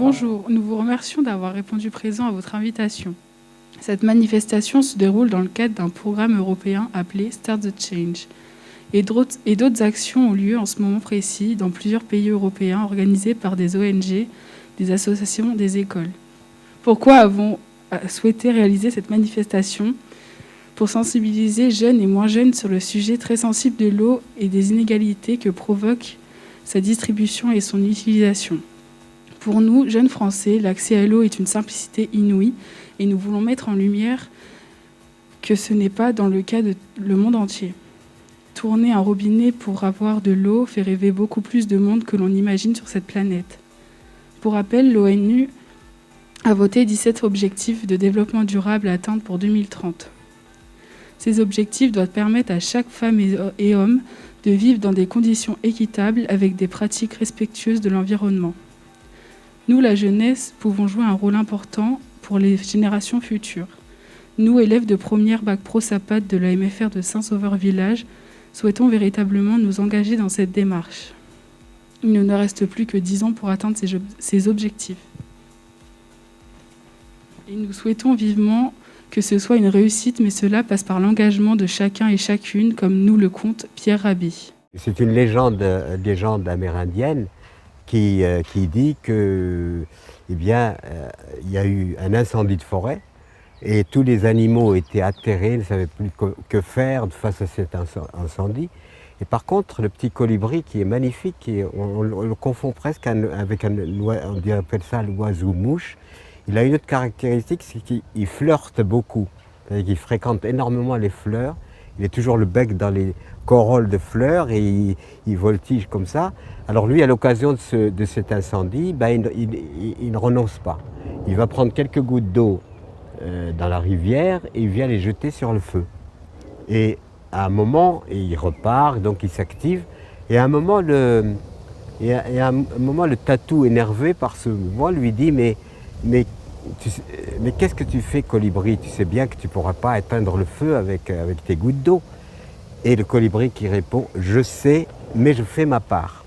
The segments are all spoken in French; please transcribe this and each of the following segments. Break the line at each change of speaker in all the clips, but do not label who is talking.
Bonjour, nous vous remercions d'avoir répondu présent à votre invitation. Cette manifestation se déroule dans le cadre d'un programme européen appelé Start the Change. Et d'autres actions ont lieu en ce moment précis dans plusieurs pays européens organisées par des ONG, des associations, des écoles. Pourquoi avons souhaité réaliser cette manifestation? Pour sensibiliser jeunes et moins jeunes sur le sujet très sensible de l'eau et des inégalités que provoque sa distribution et son utilisation. Pour nous, jeunes Français, l'accès à l'eau est une simplicité inouïe et nous voulons mettre en lumière que ce n'est pas dans le cas de le monde entier. Tourner un robinet pour avoir de l'eau fait rêver beaucoup plus de monde que l'on imagine sur cette planète. Pour rappel, l'ONU a voté 17 objectifs de développement durable à atteindre pour 2030. Ces objectifs doivent permettre à chaque femme et homme de vivre dans des conditions équitables avec des pratiques respectueuses de l'environnement. Nous, la jeunesse, pouvons jouer un rôle important pour les générations futures. Nous, élèves de première bac pro SAPAT de la MFR de Saint-Sauveur-Village, souhaitons véritablement nous engager dans cette démarche. Il ne nous reste plus que 10 ans pour atteindre ces objectifs. Et nous souhaitons vivement que ce soit une réussite, mais cela passe par l'engagement de chacun et chacune, comme nous le conte Pierre Rabhi.
C'est une légende amérindienne qui dit que, il y a eu un incendie de forêt et tous les animaux étaient atterrés, ne savaient plus que faire face à cet incendie. Et par contre, le petit colibri qui est magnifique, on le confond presque avec on appelle ça l'oiseau-mouche. Il a une autre caractéristique, c'est qu'il flirte beaucoup, c'est-à-dire qu'il fréquente énormément les fleurs. Il est toujours le bec dans les corolles de fleurs et il voltige comme ça. Alors lui, à l'occasion de cet incendie, il ne renonce pas. Il va prendre quelques gouttes d'eau dans la rivière et il vient les jeter sur le feu. Et à un moment, il repart, donc il s'active. Et à un moment, le tatou, énervé par ce mouvement, lui dit mais qu'est-ce que tu fais, colibri? Tu sais bien que tu ne pourras pas éteindre le feu avec tes gouttes d'eau. Et le colibri qui répond, je sais, mais je fais ma part.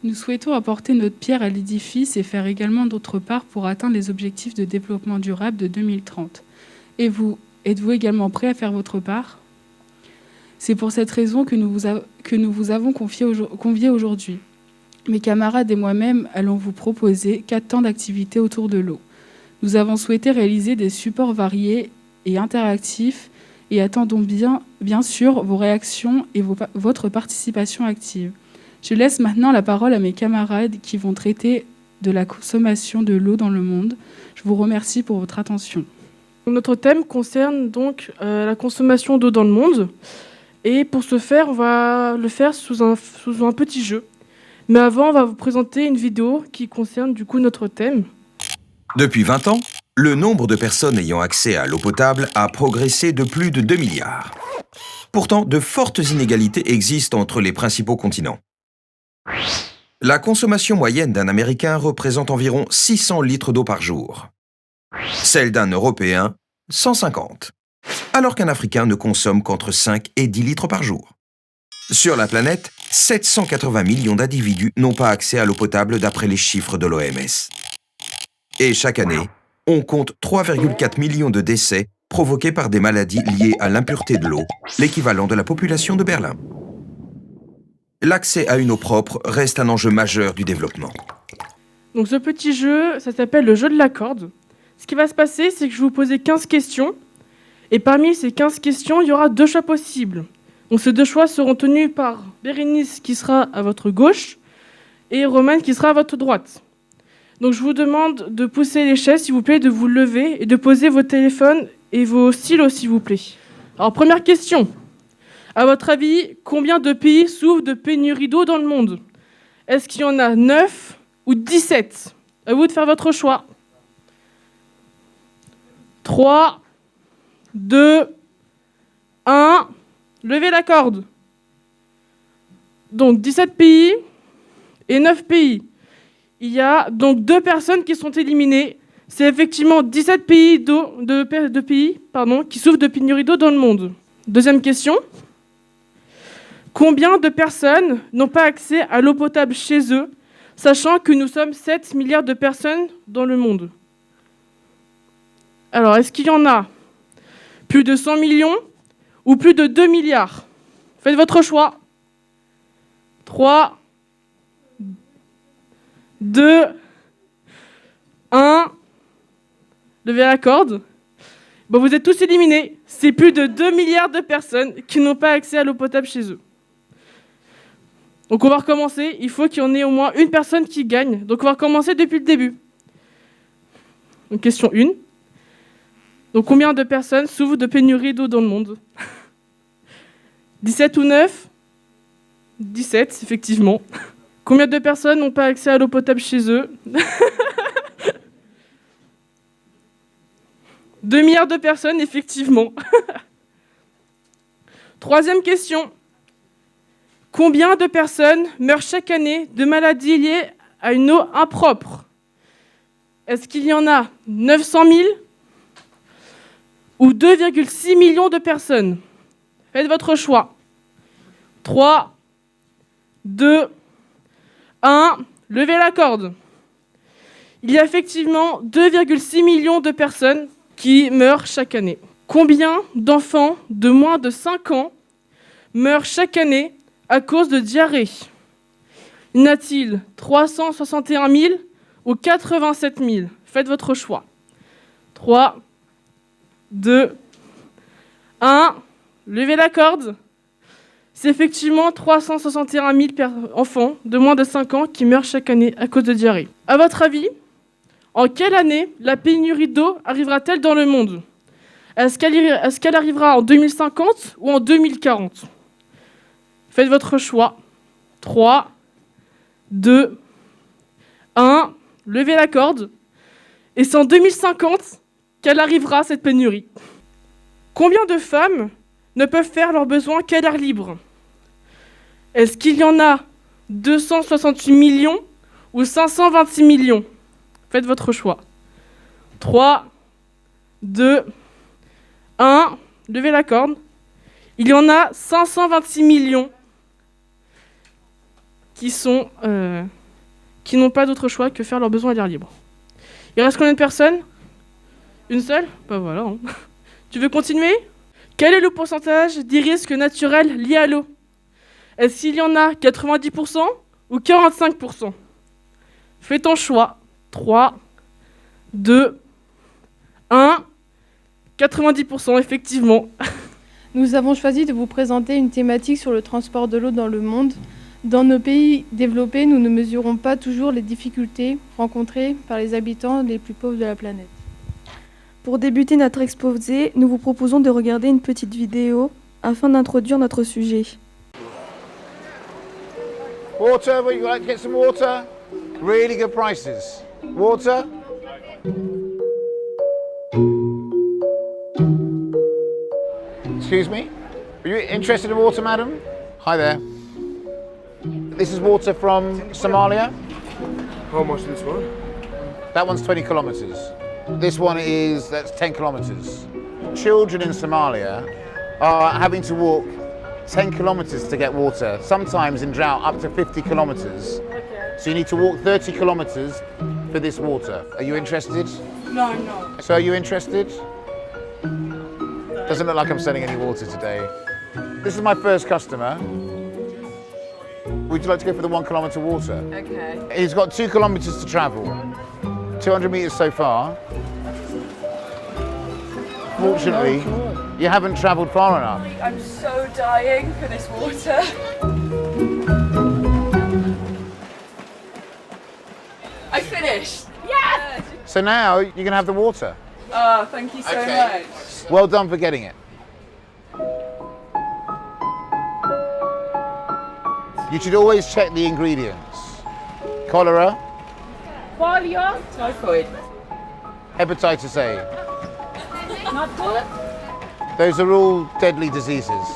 Nous souhaitons apporter notre pierre à l'édifice et faire également d'autre part pour atteindre les objectifs de développement durable de 2030. Et vous, êtes-vous également prêt à faire votre part? C'est pour cette raison que nous vous avons convié aujourd'hui. Mes camarades et moi-même allons vous proposer 4 temps d'activité autour de l'eau. Nous avons souhaité réaliser des supports variés et interactifs et attendons bien sûr vos réactions et votre participation active. Je laisse maintenant la parole à mes camarades qui vont traiter de la consommation de l'eau dans le monde. Je vous remercie pour votre attention.
Notre thème concerne donc la consommation d'eau dans le monde. Et pour ce faire, on va le faire sous un petit jeu. Mais avant, on va vous présenter une vidéo qui concerne du coup notre thème.
Depuis 20 ans, le nombre de personnes ayant accès à l'eau potable a progressé de plus de 2 milliards. Pourtant, de fortes inégalités existent entre les principaux continents. La consommation moyenne d'un Américain représente environ 600 litres d'eau par jour. Celle d'un Européen, 150. Alors qu'un Africain ne consomme qu'entre 5 et 10 litres par jour. Sur la planète, 780 millions d'individus n'ont pas accès à l'eau potable d'après les chiffres de l'OMS. Et chaque année, on compte 3,4 millions de décès provoqués par des maladies liées à l'impureté de l'eau, l'équivalent de la population de Berlin. L'accès à une eau propre reste un enjeu majeur du développement.
Donc ce petit jeu, ça s'appelle le jeu de la corde. Ce qui va se passer, c'est que je vais vous poser 15 questions. Et parmi ces 15 questions, il y aura 2 choix possibles. Donc ces 2 choix seront tenus par Bérénice qui sera à votre gauche et Romane qui sera à votre droite. Donc je vous demande de pousser les chaises, s'il vous plaît, de vous lever et de poser vos téléphones et vos stylos, s'il vous plaît. Alors première question. À votre avis, combien de pays souffrent de pénurie d'eau dans le monde? Est-ce qu'il y en a 9 ou 17? À vous de faire votre choix. 3, 2, 1... Levez la corde. Donc 17 pays et 9 pays. Il y a donc 2 personnes qui sont éliminées. C'est effectivement 17 pays qui souffrent de pénurie d'eau dans le monde. Deuxième question. Combien de personnes n'ont pas accès à l'eau potable chez eux, sachant que nous sommes 7 milliards de personnes dans le monde. Alors, est-ce qu'il y en a plus de 100 millions ou plus de 2 milliards? Faites votre choix. 3, 2, 1. Levez la corde. Bon, vous êtes tous éliminés. C'est plus de 2 milliards de personnes qui n'ont pas accès à l'eau potable chez eux. Donc on va recommencer. Il faut qu'il y en ait au moins une personne qui gagne. Donc on va recommencer depuis le début. Donc question 1. Donc combien de personnes souffrent de pénurie d'eau dans le monde? 17 ou 9? 17, effectivement. Combien de personnes n'ont pas accès à l'eau potable chez eux? 2 milliards de personnes, effectivement. Troisième question. Combien de personnes meurent chaque année de maladies liées à une eau impropre? Est-ce qu'il y en a 900 000 ou 2,6 millions de personnes? Faites votre choix. 3, 2, 1. Levez la corde. Il y a effectivement 2,6 millions de personnes qui meurent chaque année. Combien d'enfants de moins de 5 ans meurent chaque année à cause de diarrhée? Y en a-t-il 361 000 ou 87 000? Faites votre choix. 3, 2, 1. Levez la corde. C'est effectivement 361 000 enfants de moins de 5 ans qui meurent chaque année à cause de diarrhée. À votre avis, en quelle année la pénurie d'eau arrivera-t-elle dans le monde? Est-ce qu'elle arrivera en 2050 ou en 2040? Faites votre choix. 3, 2, 1. Levez la corde. Et c'est en 2050 qu'elle arrivera, cette pénurie. Combien de femmes ne peuvent faire leurs besoins qu'à l'air libre? Est-ce qu'il y en a 268 millions ou 526 millions? Faites votre choix. 3, 2, 1. Levez la corde. Il y en a 526 millions qui n'ont pas d'autre choix que faire leurs besoins à l'air libre. Il reste combien de personnes? Une seule? Bah voilà. Hein. Tu veux continuer? Quel est le pourcentage des risques naturels liés à l'eau? Est-ce qu'il y en a 90% ou 45%? Fais ton choix. 3, 2, 1. 90%, effectivement.
Nous avons choisi de vous présenter une thématique sur le transport de l'eau dans le monde. Dans nos pays développés, nous ne mesurons pas toujours les difficultés rencontrées par les habitants les plus pauvres de la planète.
Pour débuter notre exposé, nous vous proposons de regarder une petite vidéo afin d'introduire notre sujet.
Water, would you like to get some water? Really good prices. Water? Excuse me? Are you interested in water, madam? Hi there. This is water from Somalia.
How much is this one?
That one's 20 kilometers. This one that's 10 kilometers. Children in Somalia are having to walk 10 kilometers to get water, sometimes in drought up to 50 kilometers.
Okay.
So you need to walk 30 kilometers for this water. Are you interested?
No, I'm not.
So are you interested? Doesn't look like I'm selling any water today. This is my first customer. Would you like to go for the 1 kilometer water?
Okay.
He's got 2 kilometers to travel. 200 meters so far. Fortunately, you haven't traveled far enough.
I'm so dying for this water. I finished. Yes!
So now you can have the water.
Oh, thank you so much.
Well done for getting it. You should always check the ingredients. Cholera,
Qualia. Typhoid.
hepatitis A.
Not good.
Those are all deadly diseases.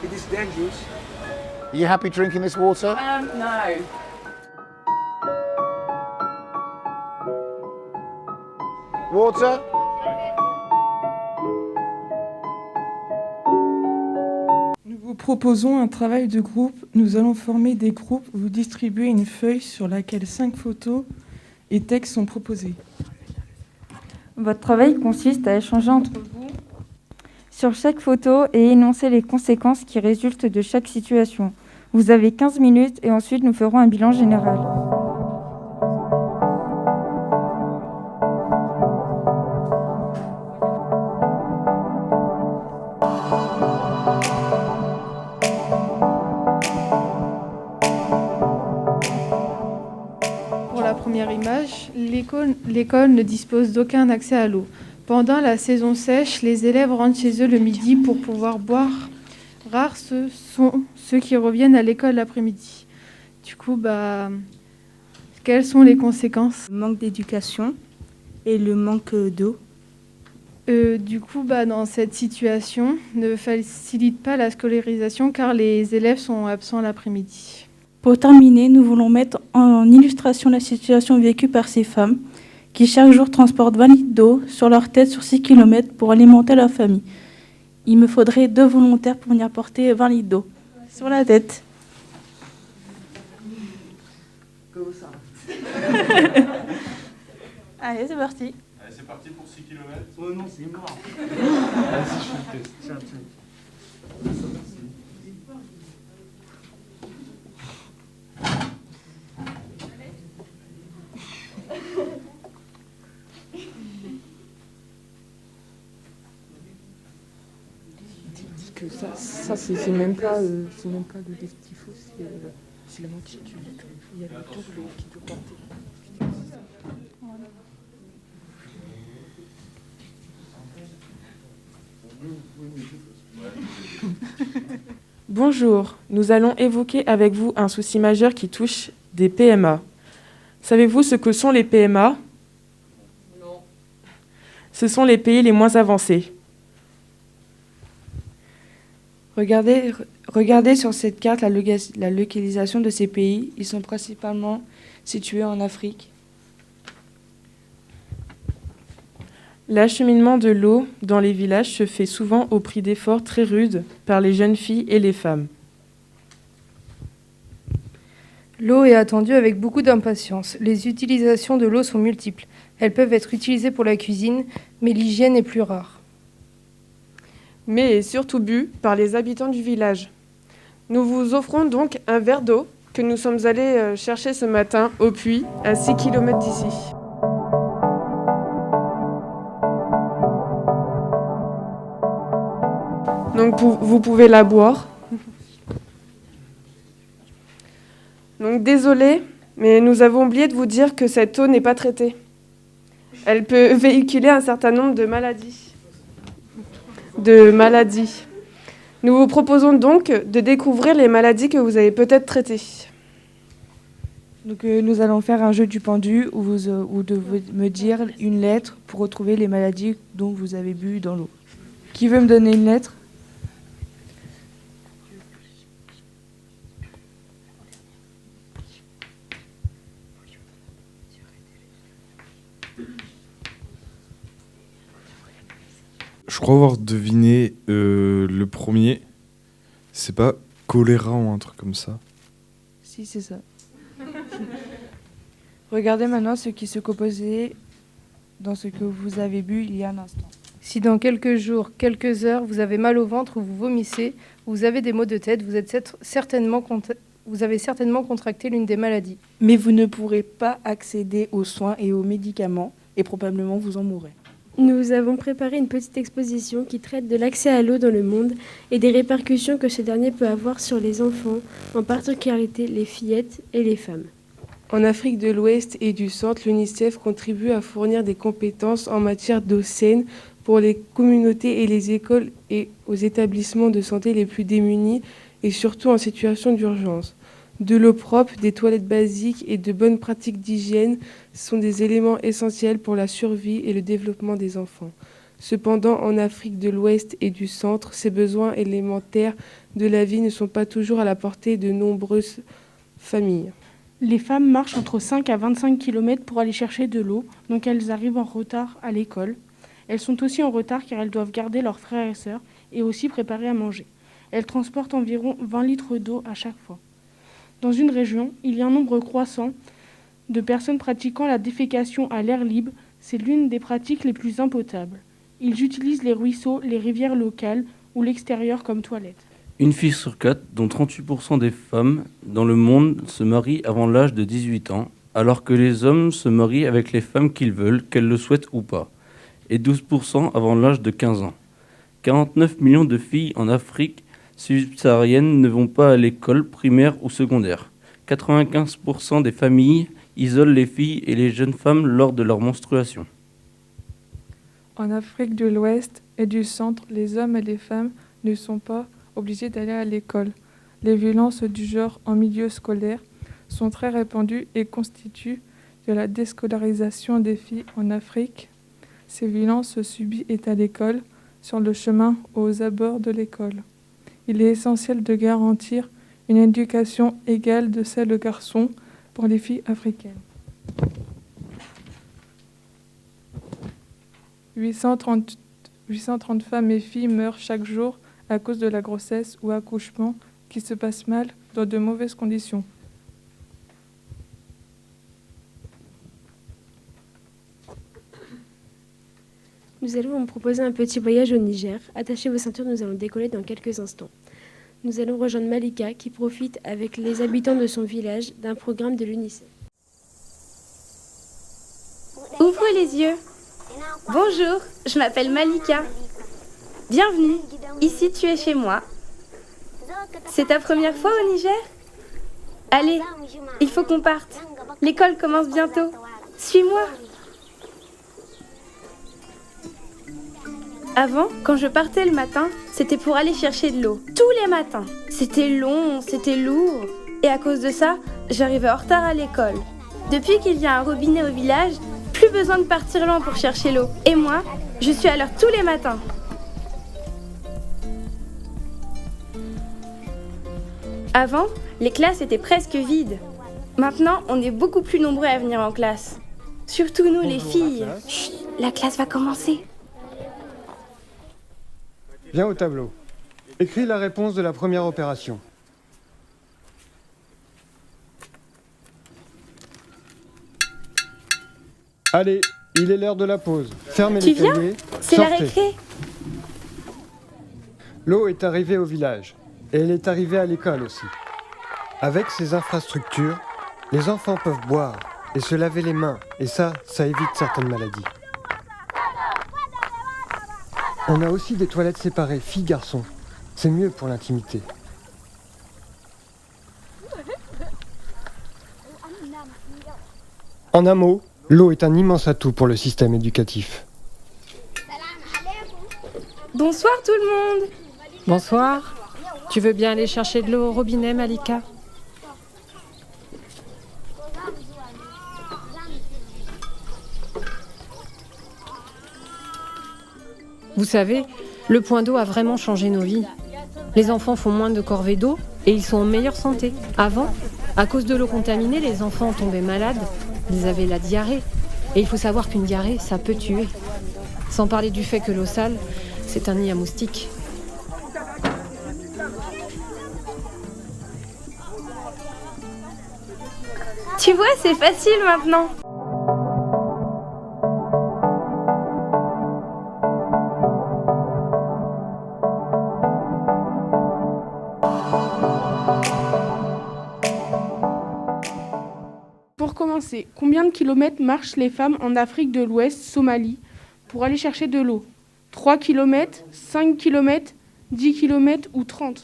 It is dangerous.
Are you happy drinking this water?
No.
Nous
Nous vous proposons un travail de groupe. Nous allons former des groupes. Vous distribuez une feuille sur laquelle 5 photos et textes sont proposés.
Votre travail consiste à échanger entre vous sur chaque photo et énoncer les conséquences qui résultent de chaque situation. Vous avez 15 minutes et ensuite nous ferons un bilan général.
Pour la première image, l'école ne dispose d'aucun accès à l'eau. Pendant la saison sèche, les élèves rentrent chez eux le midi pour pouvoir boire. Rares sont ceux qui reviennent à l'école l'après-midi. Du coup, quelles sont les conséquences?
Le manque d'éducation et le manque d'eau.
Dans cette situation, ne facilite pas la scolarisation car les élèves sont absents l'après-midi.
Pour terminer, nous voulons mettre en illustration la situation vécue par ces femmes qui chaque jour transportent 20 litres d'eau sur leur tête sur 6 km pour alimenter leur famille. Il me faudrait 2 volontaires pour venir porter 20 litres d'eau sur la tête. Allez, c'est parti.
Allez, c'est parti pour 6 km.
Oh non, c'est mort. Vas-y, je fais le test. Tiens.
Que ça c'est même pas le tifo, c'est la moitié du litre. Il y a le double qui doit porter.
Bonjour, nous allons évoquer avec vous un souci majeur qui touche des PMA. Savez-vous ce que sont les PMA? Non. Ce sont les pays les moins avancés.
Regardez sur cette carte la localisation de ces pays. Ils sont principalement situés en Afrique.
L'acheminement de l'eau dans les villages se fait souvent au prix d'efforts très rudes par les jeunes filles et les femmes.
L'eau est attendue avec beaucoup d'impatience. Les utilisations de l'eau sont multiples. Elles peuvent être utilisées pour la cuisine, mais l'hygiène est plus rare.
Mais est surtout bu par les habitants du village. Nous vous offrons donc un verre d'eau que nous sommes allés chercher ce matin au puits, à 6 km d'ici. Donc vous pouvez la boire. Donc désolé, mais nous avons oublié de vous dire que cette eau n'est pas traitée. Elle peut véhiculer un certain nombre de maladies. Nous vous proposons donc de découvrir les maladies que vous avez peut-être traitées.
Donc, nous allons faire un jeu du pendu où vous devez me dire une lettre pour retrouver les maladies dont vous avez bu dans l'eau. Qui veut me donner une lettre?
Je crois avoir deviné le premier. C'est pas choléra ou un truc comme ça?
Si, c'est ça. Regardez maintenant ce qui se composait dans ce que vous avez bu il y a un instant.
Si dans quelques jours, quelques heures, vous avez mal au ventre ou vous vomissez, vous avez des maux de tête, vous avez certainement contracté l'une des maladies.
Mais vous ne pourrez pas accéder aux soins et aux médicaments et probablement vous en mourrez.
Nous avons préparé une petite exposition qui traite de l'accès à l'eau dans le monde et des répercussions que ce dernier peut avoir sur les enfants, en particularité les fillettes et les femmes.
En Afrique de l'Ouest et du Centre, l'UNICEF contribue à fournir des compétences en matière d'eau saine pour les communautés et les écoles et aux établissements de santé les plus démunis et surtout en situation d'urgence. De l'eau propre, des toilettes basiques et de bonnes pratiques d'hygiène sont des éléments essentiels pour la survie et le développement des enfants. Cependant, en Afrique de l'Ouest et du Centre, ces besoins élémentaires de la vie ne sont pas toujours à la portée de nombreuses familles.
Les femmes marchent entre 5 à 25 km pour aller chercher de l'eau, donc elles arrivent en retard à l'école. Elles sont aussi en retard car elles doivent garder leurs frères et sœurs et aussi préparer à manger. Elles transportent environ 20 litres d'eau à chaque fois. Dans une région, il y a un nombre croissant de personnes pratiquant la défécation à l'air libre. C'est l'une des pratiques les plus impotables. Ils utilisent les ruisseaux, les rivières locales ou l'extérieur comme toilette.
Une fille sur 4, dont 38% des femmes dans le monde, se marient avant l'âge de 18 ans, alors que les hommes se marient avec les femmes qu'ils veulent, qu'elles le souhaitent ou pas, et 12% avant l'âge de 15 ans. 49 millions de filles en Afrique subsaharienne ne vont pas à l'école primaire ou secondaire. 95% des familles isolent les filles et les jeunes femmes lors de leur menstruation.
En Afrique de l'Ouest et du Centre, les hommes et les femmes ne sont pas obligés d'aller à l'école. Les violences du genre en milieu scolaire sont très répandues et constituent de la déscolarisation des filles en Afrique. Ces violences subies est à l'école, sur le chemin ou aux abords de l'école. Il est essentiel de garantir une éducation égale de celle aux garçons pour les filles africaines. 830 femmes et filles meurent chaque jour à cause de la grossesse ou accouchement qui se passe mal dans de mauvaises conditions.
Nous allons vous proposer un petit voyage au Niger. Attachez vos ceintures, nous allons décoller dans quelques instants. Nous allons rejoindre Malika qui profite avec les habitants de son village d'un programme de l'UNICEF.
Ouvrez les yeux. Bonjour, je m'appelle Malika. Bienvenue, ici tu es chez moi. C'est ta première fois au Niger ? Allez, il faut qu'on parte. L'école commence bientôt. Suis-moi. Avant, quand je partais le matin, c'était pour aller chercher de l'eau. Tous les matins. C'était long, c'était lourd. Et à cause de ça, j'arrivais en retard à l'école. Depuis qu'il y a un robinet au village, plus besoin de partir loin pour chercher l'eau. Et moi, je suis à l'heure tous les matins. Avant, les classes étaient presque vides. Maintenant, on est beaucoup plus nombreux à venir en classe. Surtout nous, les filles. Chut, la classe va commencer.
Viens au tableau. Écris la réponse de la première opération. Allez, il est l'heure de la pause. Fermez les cahiers.
C'est la récré.
L'eau est arrivée au village. Et elle est arrivée à l'école aussi. Avec ces infrastructures, les enfants peuvent boire et se laver les mains. Et ça évite certaines maladies. On a aussi des toilettes séparées, filles-garçons. C'est mieux pour l'intimité. En un mot, l'eau est un immense atout pour le système éducatif.
Bonsoir tout le monde.
Bonsoir. Tu veux bien aller chercher de l'eau au robinet, Malika ? Vous savez, le point d'eau a vraiment changé nos vies. Les enfants font moins de corvées d'eau et ils sont en meilleure santé. Avant, à cause de l'eau contaminée, les enfants tombaient malades, ils avaient la diarrhée. Et il faut savoir qu'une diarrhée, ça peut tuer. Sans parler du fait que l'eau sale, c'est un nid à moustiques.
Tu vois, c'est facile maintenant.
Pour commencer, combien de kilomètres marchent les femmes en Afrique de l'Ouest, Somalie, pour aller chercher de l'eau ? 3 kilomètres, 5 kilomètres, 10 kilomètres ou 30 ?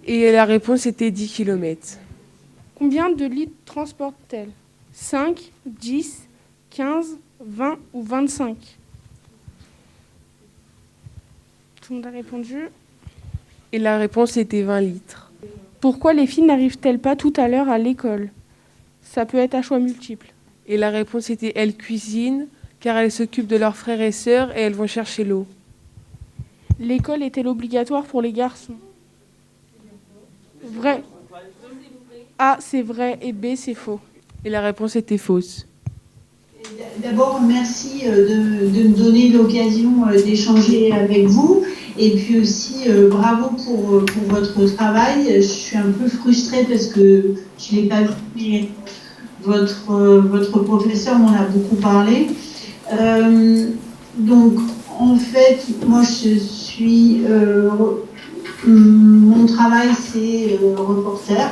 Et la réponse était 10 kilomètres.
Combien de litres transportent-elles ? 5, 10, 15, 20 ou 25 ? Tout le monde a répondu.
Et la réponse était 20 litres.
Pourquoi les filles n'arrivent-elles pas tout à l'heure à l'école ? Ça peut être à choix multiples.
Et la réponse était elles cuisinent, car elles s'occupent de leurs frères et sœurs et elles vont chercher l'eau.
L'école est-elle obligatoire pour les garçons ? Vrai. A, c'est vrai et B, c'est faux.
Et la réponse était fausse.
D'abord, merci de me donner l'occasion d'échanger avec vous.
Et puis aussi, bravo pour votre travail. Je suis un peu frustrée parce que je ne l'ai pas vu, mais votre professeur m'en a beaucoup parlé. Donc, en fait, moi, je suis... mon travail, c'est reporter.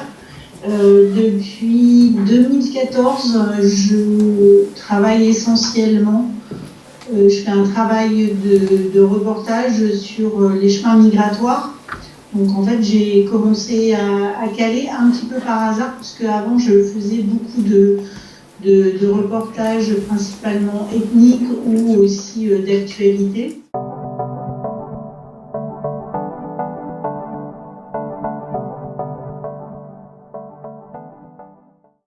Depuis 2014, je travaille essentiellement. Je fais un travail de reportage sur les chemins migratoires. Donc en fait, j'ai commencé à Calais un petit peu par hasard, parce qu'avant, je faisais beaucoup de reportages principalement ethniques ou aussi d'actualité.